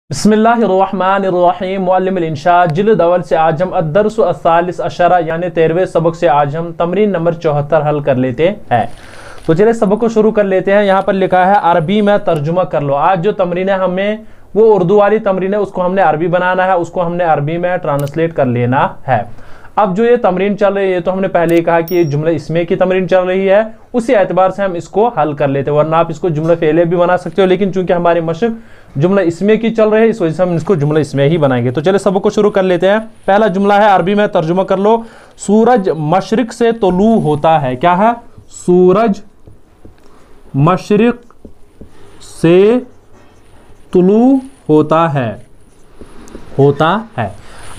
बिस्मिल्लाहिर्रहमानिर्रहीम मुअल्लिम इंशा जिल्द अव्वल से आज हम अद्दर्स अस्सालिस अशरा यानी 13वें सबक से आज हम तमरीन नंबर 74 हल कर लेते हैं। तो चलिए सबक को शुरू कर लेते हैं। यहाँ पर लिखा है अरबी में तर्जुमा कर लो। आज जो तमरीन है हमें वो उर्दू वाली तमरीन है, उसको हमने अरबी बनाना है, उसको हमने अरबी में ट्रांसलेट कर लेना है। अब जो ये तमरीन चल रही है तो हमने पहले ही कहा कि ये जुमला इसमें की तमरीन चल रही है, उसी एतबार से हम इसको हल कर लेते हैं, वरना आप इसको जुमला फेले भी बना सकते हो, लेकिन चूंकि हमारी मशक जुमला इसमें की चल रही है इस वजह से हम इसको जुमला इसमें ही बनाएंगे। तो चलिए सबक को शुरू कर लेते हैं। पहला जुमला है अरबी में तर्जुमा कर लो। सूरज मशरिक से तुलू होता है। क्या है? सूरज मशरिक से तुलू होता है।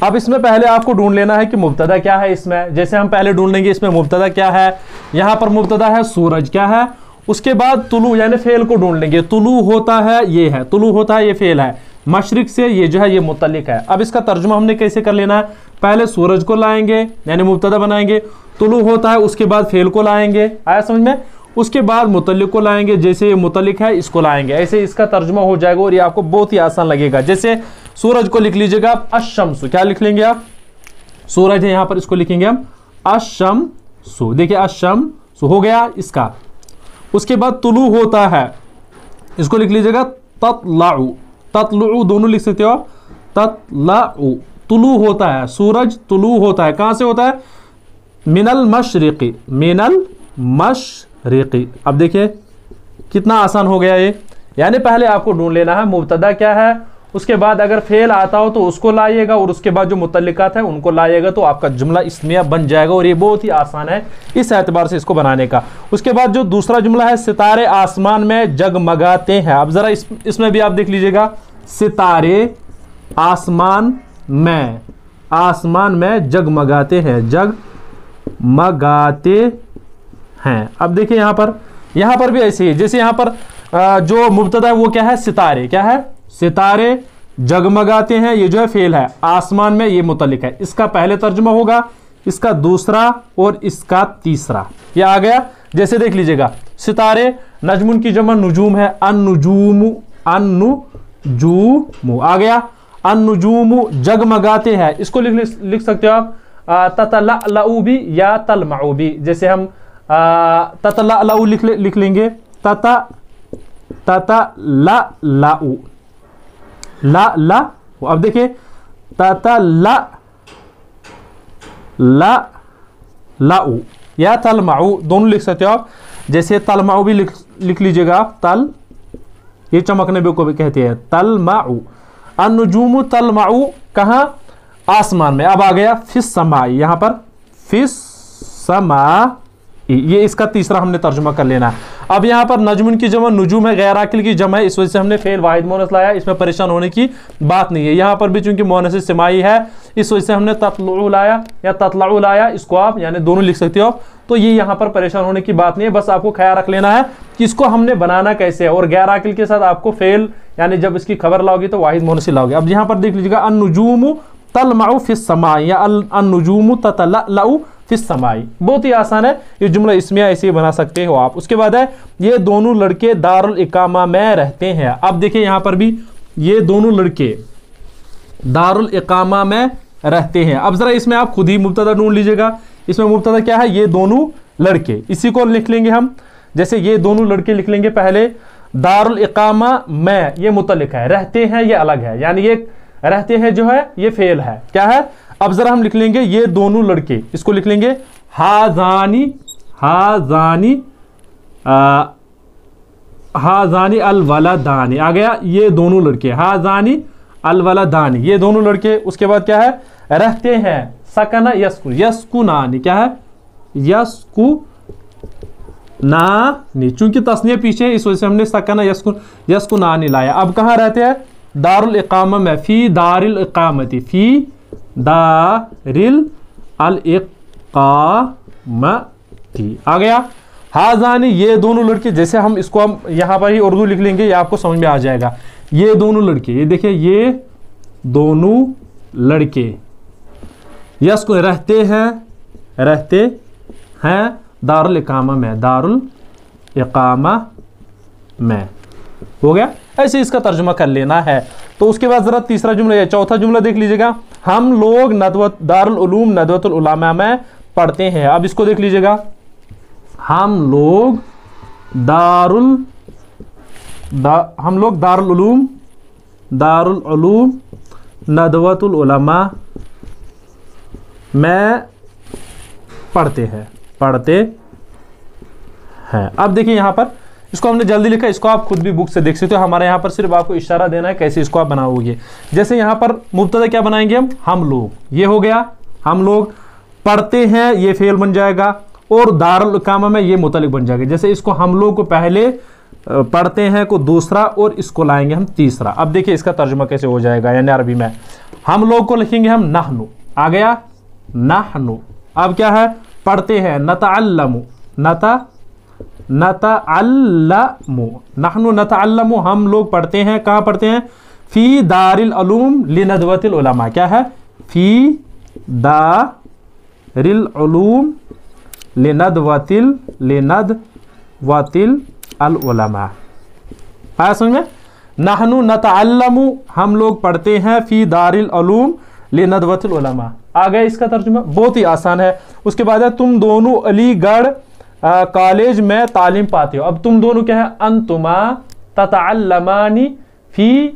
अब इसमें पहले आपको ढूंढ लेना है कि मुब्तदा क्या है इसमें। जैसे हम पहले ढूंढ लेंगे इसमें मुब्तदा क्या है। यहां पर मुब्तदा है सूरज, क्या है? उसके बाद तुलू यानी फेल को ढूंढ लेंगे। तुलू होता है, ये है, तुलू होता है, ये फेल है। मशरिक से ये जो है ये मुतल्लिक है। अब इसका तर्जुमा हमने कैसे कर लेना है? पहले सूरज को लाएंगे यानी मुब्तदा बनाएंगे, तुलू होता है, उसके बाद फेल को लाएंगे, आया समझ में, उसके बाद मुतल्लिक को लाएंगे, जैसे ये मुतल्लिक है इसको लाएंगे, ऐसे इसका तर्जुमा हो जाएगा और ये आपको बहुत ही आसान लगेगा। जैसे सूरज को लिख लीजिएगा आप अशम्सु। क्या लिख लेंगे आप? सूरज है यहां पर, इसको लिखेंगे हम अशम्सु। देखिए अशम्सु हो गया इसका। उसके बाद तुलू होता है, इसको लिख लीजिएगा ततलाउ। ततलु दोनों लिख सकते हो आप, ततलाउ। तुलू होता है, सूरज तुलू होता है, कहां से होता है? मिनल मशरिकी, मिनल मशरिकी। अब देखिए कितना आसान हो गया ये। यानी पहले आपको ढूंढ लेना है मुब्तदा क्या है, उसके बाद अगर फेल आता हो तो उसको लाइएगा और उसके बाद जो मुतल्लिकात है उनको लाइएगा, तो आपका जुमला इसमिया बन जाएगा और ये बहुत ही आसान है इस एतबार से इसको बनाने का। उसके बाद जो दूसरा जुमला है सितारे आसमान में जगमगाते हैं। अब जरा इसमें भी आप देख लीजिएगा, सितारे आसमान में जगमगाते हैं, जगमगाते हैं। अब देखिए यहां पर भी ऐसे ही, जैसे यहां पर जो मुब्तदा है वो क्या है? सितारे। क्या है? सितारे जगमगाते हैं, ये जो है फेल है, आसमान में ये मुतल्लिक है। इसका पहले तर्जुमा होगा, इसका दूसरा और इसका तीसरा, ये आ गया। जैसे देख लीजिएगा, सितारे नजमुन की जमा नुजूम है, अन्नुजूमु, अन्नुजूमु आ गया। अन्नुजूमु जगमगाते हैं, इसको लिख सकते हो आप ततलअलउ भी या तलमउ भी। जैसे हम ततलअलउ लिख लेंगे, ततलअलउ ला। अब देखिए ततलअलउ या तलमउ दोनों लिख सकते हो आप। जैसे तलमउ भी लिख लीजिएगा आप, तल ये चमकने को भी कहते हैं, तलमउ। अन्नुजूमु तलमउ कहां? आसमान में। अब आ गया फिस समाई, यहां पर फिस समा, ये इसका तीसरा हमने तर्जुमा कर लेना। अब यहाँ पर नजमुन की जमा नुजूम है, गैर आकिल की जमा है, इस वजह से हमने फेल वाहिद मोनस लाया, इसमें परेशान होने की बात नहीं है। यहाँ पर भी चूंकि मोनस सिमाई है इस वजह से हमने ततलु लाया या ततलाउ लाया, इसको आप यानी दोनों लिख सकते हो। तो ये यहाँ पर परेशान होने की बात नहीं है, बस आपको ख्याल रख लेना है कि इसको हमने बनाना कैसे है। और गैर आकिल के साथ आपको फेल यानी जब इसकी खबर लाओगे तो वाहिद मोनस लाओगे। अब यहाँ पर देख लीजिएगा, अन्नुजूमु तलमउ फिस समाई या अन्नुजूमु ततलअलउ फिस समाई। बहुत ही आसान है ये जुमला, इसमें ऐसे ही बना सकते हो आप। उसके बाद है ये दोनों लड़के दारुल इकामा में रहते हैं। अब देखिए यहां पर भी ये दोनों लड़के दारुल इकामा में रहते हैं। अब जरा इसमें आप खुद ही मुब्तदा ढूंढ लीजिएगा। इसमें मुब्तदा क्या है? ये दोनों लड़के, इसी को लिख लेंगे हम। जैसे ये दोनों लड़के लिख लेंगे पहले, दारुल इकामा में ये मुतल्लिक है, रहते हैं ये अलग है, यानी ये रहते हैं जो है ये फेल है। क्या है? अब जरा हम लिख लेंगे ये दोनों लड़के, इसको लिख लेंगे हाजानी अलवलदानी। आ गया ये दोनों लड़के, हाजानी अलवलदानी, ये दोनों लड़के। उसके बाद क्या है? रहते हैं, सकना यस्कुनानी। क्या है? यस्कुनानी, चूंकि तस्निया पीछे है इस वजह से हमने सकना यस्कुनानी लाया। अब कहां रहते हैं? दारुल इकामा में, फी दारिल इकामती, फी दारिल अल इकामती आ गया। हाजानी ये दोनों लड़के, जैसे हम इसको हम यहां पर ही उर्दू लिख लेंगे, ये आपको समझ में आ जाएगा। ये दोनों लड़के, ये देखिए ये दोनों लड़के यस्कु रहते हैं दारुल इकामा में, दारुल इकामा में। हो गया? ऐसे इसका तर्जुमा कर लेना है। तो उसके बाद जरा तीसरा जुमला या चौथा जुमला देख लीजिएगा, हम लोग दारुल उलूम नदवतुल उलमा में पढ़ते हैं। अब इसको देख लीजिएगा, हम लोग दारुल उलूम नदवतुल उलमा में पढ़ते हैं। अब देखिए यहाँ पर इसको हमने जल्दी लिखा, इसको आप खुद भी बुक से देख सकते हो। हमारे यहाँ पर सिर्फ आपको इशारा देना है कैसे इसको आप बनाओगे। जैसे यहाँ पर मुब्तदा क्या बनाएंगे हम लोग, ये हो गया, हम लोग पढ़ते हैं, ये फेल बन जाएगा, और दारुल इकामा में ये मुतल्लिक बन जाएगा। जैसे इसको हम लोग को पहले पढ़ते हैं को दूसरा, और इसको लाएंगे हम तीसरा। अब देखिए इसका तर्जुमा कैसे हो जाएगा, यानी अरबी में हम लोग को लिखेंगे हम नहनु, आ गया नहनु। अब क्या है, पढ़ते हैं नतअल्लमु, नहनु नतअल्लमु, हम लोग पढ़ते हैं, कहाँ पढ़ते हैं, फी दारिल उलूम लिनदवतिल उलमा, क्या है, फी दारिल उलूम लिनदवतिल अल उलमा। आया समझ में, नहनु नतअल्लमु, हम लोग पढ़ते हैं, फी दारिल उलूम लिनदवतिल उलमा। आ गया इसका तर्जुमा, बहुत ही आसान है। उसके बाद है तुम दोनों अलीगढ़ कॉलेज में तालीम पाते हो। अब तुम दोनों क्या है, अंतुमा ततअल्लमानी फी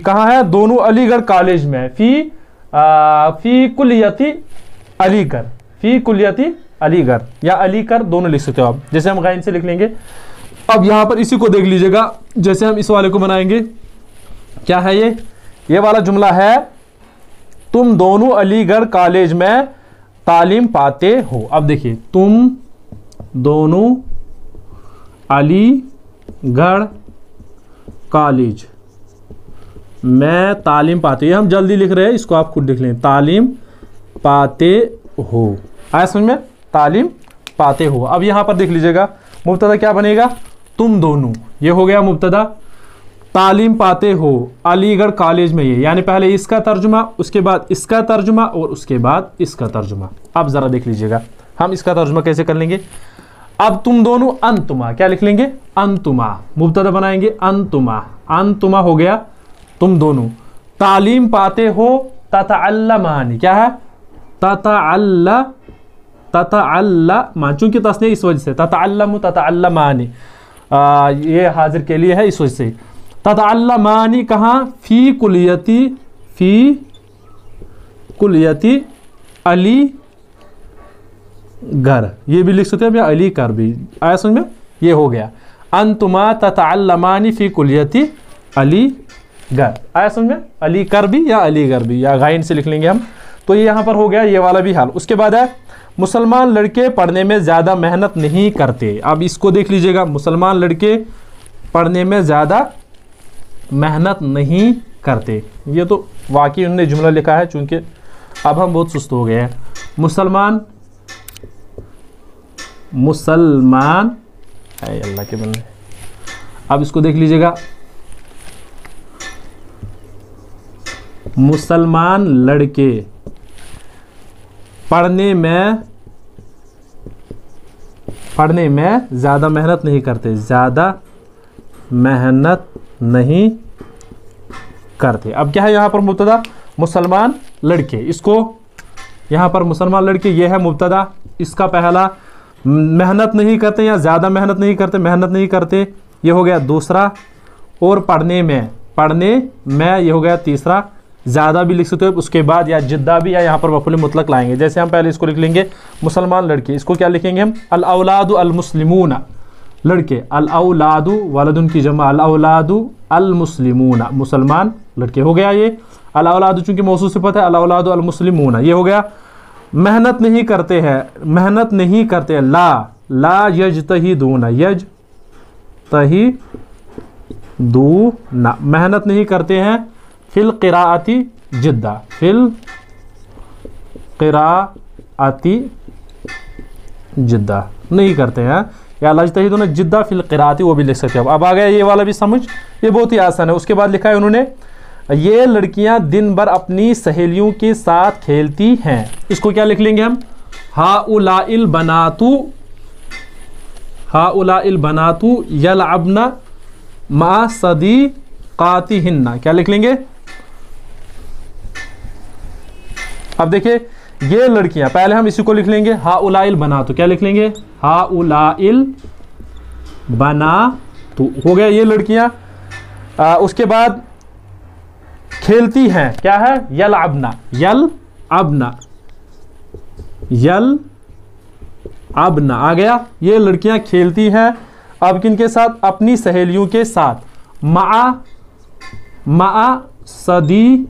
कहाँ है, दोनों अलीगढ़ कॉलेज में, फी कुलियती अलीगढ़, फी कुलियती अलीगढ़ या अलीगढ़ दोनों लिख सकते हो आप। जैसे हम गाइन से लिख लेंगे। अब यहां पर इसी को देख लीजिएगा, जैसे हम इस वाले को बनाएंगे, क्या है ये वाला जुमला है, तुम दोनों अलीगढ़ कॉलेज में तालीम पाते हो। अब देखिए, तुम दोनों अलीगढ़ कॉलेज में तालीम पाते, ये हम जल्दी लिख रहे हैं, इसको आप खुद लिख लें, तालीम पाते हो। आया समझ में, तालीम पाते हो। अब यहां पर देख लीजिएगा, मुब्तदा क्या बनेगा, तुम दोनों, ये हो गया मुब्तदा, तालीम पाते हो अलीगढ़ कॉलेज में, ये यानी पहले इसका तर्जुमा, उसके बाद इसका तर्जुमा, और उसके बाद इसका तर्जुमा। अब जरा देख लीजिएगा हम इसका तर्जुमा कैसे कर लेंगे। अब तुम दोनों अंतुमा, क्या लिख लेंगे, अंतुमा, मुब्तदा बनाएंगे अंतुमा, अंतुमा हो गया तुम दोनों, तालीम पाते हो ततअल्लमानी, क्या है, ततअल्लमा, चूंकि तस्नीह इस वजह से, ततअल्लमु ततअल्लमानी, ये हाजिर के लिए है इस वजह से। ततअल्लमानी कहाँ, फी कुलियती अलीगढ़, ये भी लिख सकते हैं, या अलीगढ़ भी। आया समझ में, ये हो गया अंतुमा ततअल्लमानी फी कुलियती अलीगढ़। आया समझ में, अलीगढ़ भी या अलीगढ़ भी, या गाइन से लिख लेंगे हम। तो ये यहाँ पर हो गया ये वाला भी हाल। उसके बाद है मुसलमान लड़के पढ़ने में ज़्यादा मेहनत नहीं करते। अब इसको देख लीजिएगा, मुसलमान लड़के पढ़ने में ज़्यादा मेहनत नहीं करते, ये तो वाकई उन्होंने जुमला लिखा है, चूंकि अब हम बहुत सुस्त हो गए हैं। मुसलमान अल्लाह के बंदे। अब इसको देख लीजिएगा, मुसलमान लड़के पढ़ने में ज़्यादा मेहनत नहीं करते, ज़्यादा मेहनत नहीं करते। अब क्या है यहाँ पर मुब्तदा, मुसलमान लड़के, इसको यहाँ पर मुसलमान लड़के, ये है मुब्तदा, इसका पहला मेहनत नहीं करते या ज़्यादा मेहनत नहीं करते, मेहनत नहीं करते, ये हो गया दूसरा, और पढ़ने में ये हो गया तीसरा, ज़्यादा भी लिख सकते हो उसके बाद, या जिद्दा भी, या यहाँ पर मफ़ूल मुतलक लाएंगे। जैसे हम पहले इसको लिख लेंगे मुसलमान लड़के, इसको क्या लिखेंगे हम, अल औलादु अल मुस्लिमूना, लड़के, अल औलादु वलदुन की जमा, अल औलादु अल मुस्लिमूना, मुसलमान लड़के हो गया ये। अल औलादु चूंकि मौसूफ सिफत है, अल औलादु अल मुस्लिमूना, ये हो गया। मेहनत नहीं करते हैं, मेहनत नहीं करते, ला यजतहिदूना, यजतहिदूना, मेहनत नहीं करते हैं, फिल क़िराअती जिद्दा, फिल क़िराअती जिद्दा नहीं करते हैं, या लजतहिदूना जिद्दा फिल क़िराअती, वो भी लिख सकते हैं। अब आ गया ये वाला भी समझ, ये बहुत ही आसान है। उसके बाद लिखा है उन्होंने, ये लड़कियां दिन भर अपनी सहेलियों के साथ खेलती हैं, इसको क्या लिख लेंगे हम, हाउलाइल बनातु यलअबना मा सदीकातिहिन्ना, क्या लिख लेंगे? अब देखिए ये लड़कियां, पहले हम इसी को लिख लेंगे हाउलाइल बना, तो क्या लिख लेंगे? हाउलाइल बना, तो हो गया ये लड़कियां। उसके बाद खेलती हैं, क्या है? यल अबना, यल अबना, यल अबना आ गया। ये लड़कियां खेलती हैं अब किनके साथ? अपनी सहेलियों के साथ। मा सदीकातिहिन्ना,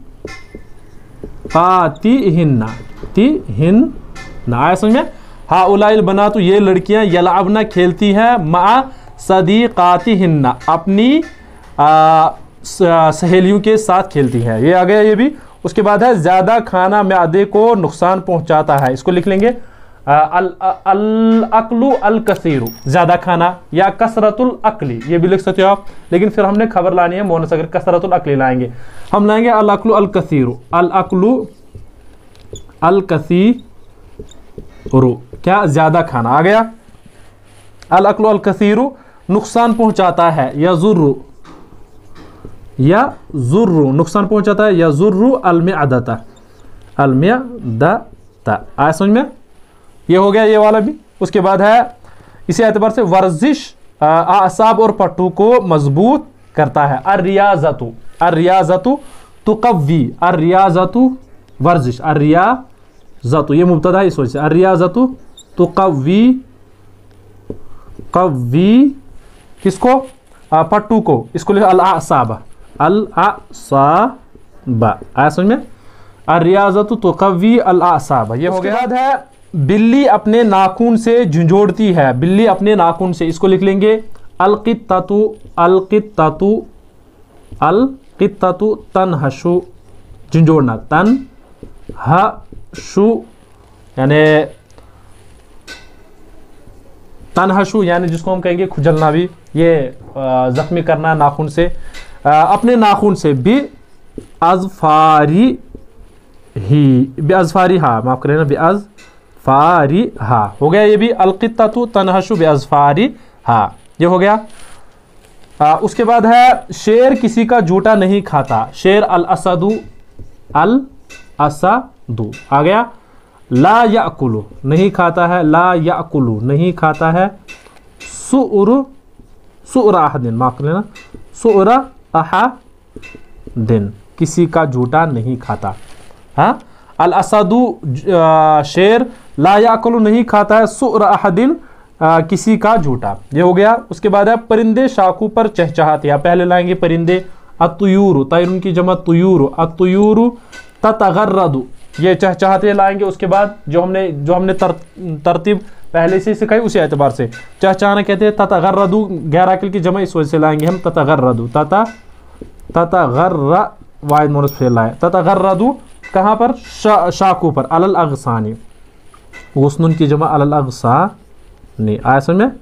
तिहिन्ना, आया समझ में? हाउलाइल बना, तो ये लड़कियां यलअबना खेलती हैं, मा सदीकातिहिन्ना अपनी सहेलियों के साथ खेलती हैं। ये आ गया ये भी। उसके बाद है ज्यादा खाना म्यादे को नुकसान पहुंचाता है, इसको लिख लेंगे अल अक्लु अल कसीरु, ज्यादा खाना, या कसरतुल अक्ली, ये भी लिख सकते हो आप, लेकिन फिर हमने खबर लानी है मोनस, अगर कसरतुल अक्ली लाएंगे, हम लाएंगे अल अक्लु अल कसीरु, अल अक्लु अल कसीरु, क्या? ज्यादा खाना आ गया। अल अक्लु अल कसीरु नुकसान पहुंचाता है, यजुर्रु, यजुर्रु नुकसान पहुंचाता है, यजुर्रु अलमिअदता, अलमिअदता, आया समझ में? ये हो गया ये वाला भी। उसके बाद है इसी एतबार से वर्जिश आसाब और पट्टू को मजबूत करता है। अर्रियाजतु, अर्रियाजतु तुकव्वी, अर्रियाजतु वर्जिश, अर्रियाजतु ये मुब्तदा है इस वजह से, अर्रियाजतु तुकव्वी, कव्वी किसको? पट्टू को, इसको लिखा अल आसाब, अल आसाब, आया समझ में? अर्रियाजतु तुकव्वी अल आसाब, ये हो गया। बाद है बिल्ली अपने नाखून से झुंझोड़ती है, बिल्ली अपने नाखून से, इसको लिख लेंगे अलकित्ततु, अलकित्ततु, अलकित्ततु तनहशु, झुंझोड़ना, तनहशु यानी तनहशु यानी जिसको हम कहेंगे खुजलना भी, ये जख्मी करना नाखून से, अपने नाखून से। बि अज़फारी ही, बि अज़फारी हा, माफ करें ना, बि अज़फारी हा, हो गया ये भी। अलकित्ततु तनहशु बि अज़फारी हा, ये हो गया। उसके बाद है शेर किसी का जूता नहीं खाता, शेर अल असदु, अल असदु आ गया। ला याकुलु नहीं खाता है, ला याकुलु नहीं खाता है। सुउर, सुउर अहदिन, माफ कर लेना, सुउर अहदिन किसी का जूता नहीं खाता। हाँ, अल असदु शेर, ला याकुलु नहीं खाता है, सुउर अहदिन किसी का झूठा, ये हो गया। उसके बाद है परिंदे शाखों पर चहचहाते हैं, पहले लाएंगे परिंदे अतुयूरु, तैरुन की जमा तुयूरु, अतुयूरु ततगर्रदु, ये चहचहाते लाएंगे। उसके बाद जो हमने तरतीब पहले से सिखाई उसी एतबार से चहचहाना कहते हैं ततगर्रदु, गैर अकिल की जमा इस वजह से लाएंगे हम ततगर्रदु, ततगर्र वाहिद मुनस फेल लाए, ततगर्रदु कहाँ पर? शाखों पर, अलल अगसानी, गुस्नुन की जमा अलल अगसानी, आया समझ में?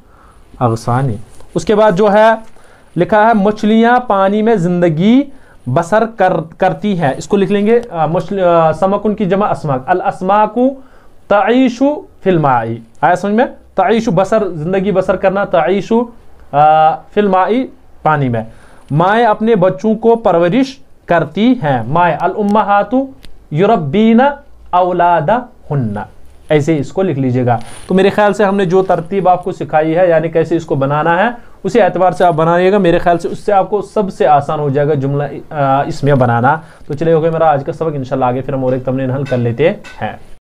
अगसानी। उसके बाद जो है लिखा है मछलियां पानी में जिंदगी बसर करती हैं, इसको लिख लेंगे समकुन की जमा अस्माक, अल अस्माकु तईशु फिल माई, आया समझ में? तईशु बसर, जिंदगी बसर करना, तईशु फिल माई पानी में। माए अपने बच्चों को परवरिश करती हैं, माए अल उम्महातु युरब्बीना औलादहुन्ना, ऐसे इसको लिख लीजिएगा। तो मेरे ख्याल से हमने जो तरतीब आपको सिखाई है, यानी कैसे इसको बनाना है, उसी एतबार से आप बनाइएगा, मेरे ख्याल से उससे आपको सबसे आसान हो जाएगा जुमला इसमें बनाना। तो चलिए हो गया मेरा आज का सबक, इंशाल्लाह आगे फिर हम और एक तमरीन हल कर लेते हैं।